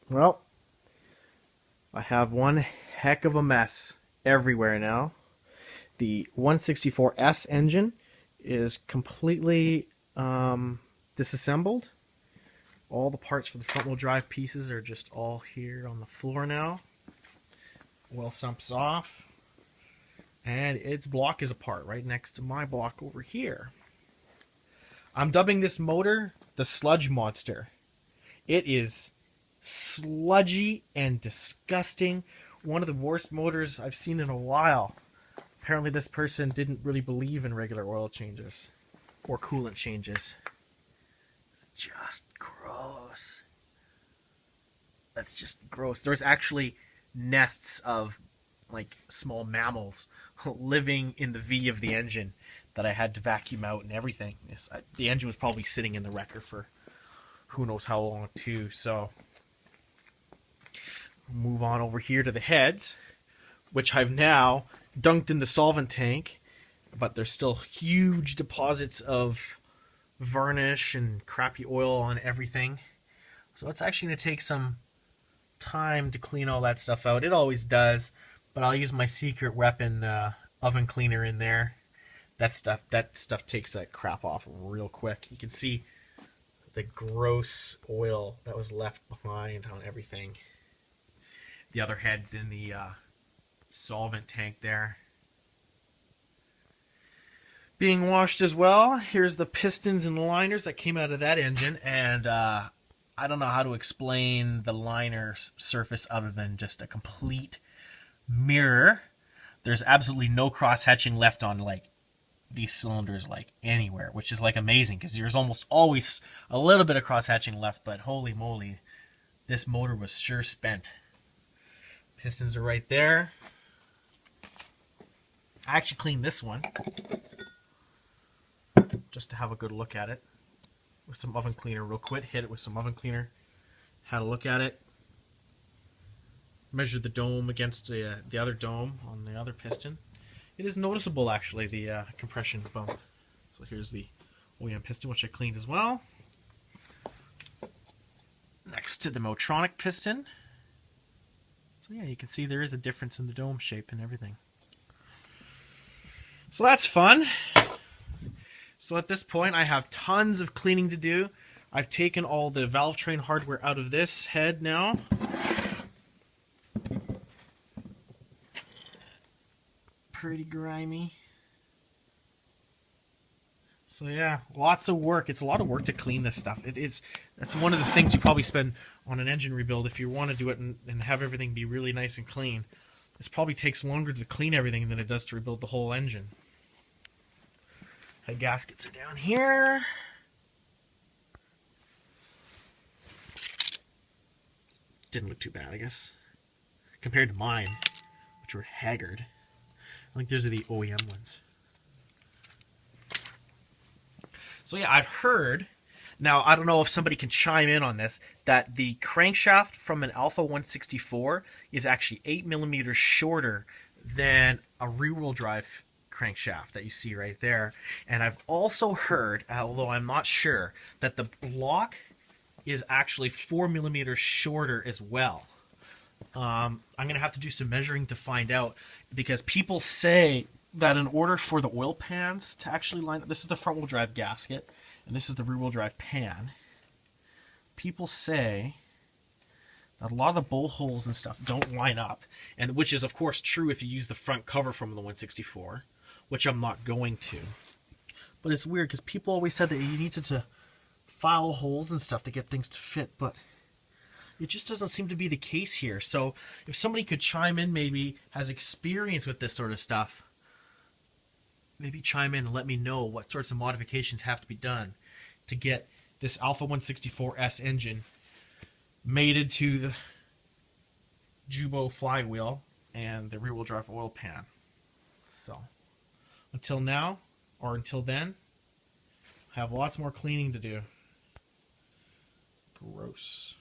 Well, I have one heck of a mess everywhere now. The 164S engine is completely disassembled. All the parts for the front wheel drive pieces are just all here on the floor now. Oil sump's off. And its block is apart right next to my block over here. I'm dubbing this motor the Sludge Monster. It is sludgy and disgusting. One of the worst motors I've seen in a while. Apparently this person didn't really believe in regular oil changes or coolant changes. It's just gross. That's just gross. There's actually nests of like small mammals living in the V of the engine that I had to vacuum out and everything. The engine was probably sitting in the wrecker for who knows how long too. So move on over here to the heads, which I've now dunked in the solvent tank, but there's still huge deposits of varnish and crappy oil on everything. So it's actually going to take some time to clean all that stuff out. It always does, but I'll use my secret weapon oven cleaner in there. That stuff takes that crap off real quick. You can see the gross oil that was left behind on everything. The other head's in the solvent tank there, being washed as well. Here's the pistons and liners that came out of that engine, and I don't know how to explain the liner surface other than just a complete mirror. There's absolutely no cross-hatching left on like these cylinders like anywhere, which is like amazing because there's almost always a little bit of cross-hatching left, but holy moly, this motor was sure spent. Pistons are right there. I actually cleaned this one just to have a good look at it with some oven cleaner real quick. Hit it with some oven cleaner. Had a look at it. Measured the dome against the other dome on the other piston. It is noticeable actually, the compression bump. So here's the OEM piston, which I cleaned as well. Next to the Motronic piston. So yeah, you can see there is a difference in the dome shape and everything. So that's fun. So at this point I have tons of cleaning to do. I've taken all the valve train hardware out of this head now. Pretty grimy. So yeah, lots of work. It's a lot of work to clean this stuff. That's one of the things you probably spend on an engine rebuild if you want to do it and have everything be really nice and clean. This probably takes longer to clean everything than it does to rebuild the whole engine. Head gaskets are down here. Didn't look too bad, I guess, compared to mine, which were haggard. I think those are the OEM ones. So yeah, I've heard, now I don't know if somebody can chime in on this, that the crankshaft from an Alfa 164 is actually 8 millimeters shorter than a rear-wheel drive crankshaft that you see right there. And I've also heard, although I'm not sure, that the block is actually 4 millimeters shorter as well. I'm going to have to do some measuring to find out, because people say that in order for the oil pans to actually line up, this is the front wheel drive gasket, and this is the rear wheel drive pan. People say that a lot of the bowl holes and stuff don't line up, and which is of course true if you use the front cover from the 164, which I'm not going to. But it's weird because people always said that you needed to file holes and stuff to get things to fit, but it just doesn't seem to be the case here. So if somebody could chime in, maybe has experience with this sort of stuff, maybe chime in and let me know what sorts of modifications have to be done to get this Alfa 164S engine mated to the Jubo flywheel and the rear-wheel drive oil pan. So until now, or until then, I have lots more cleaning to do. Gross.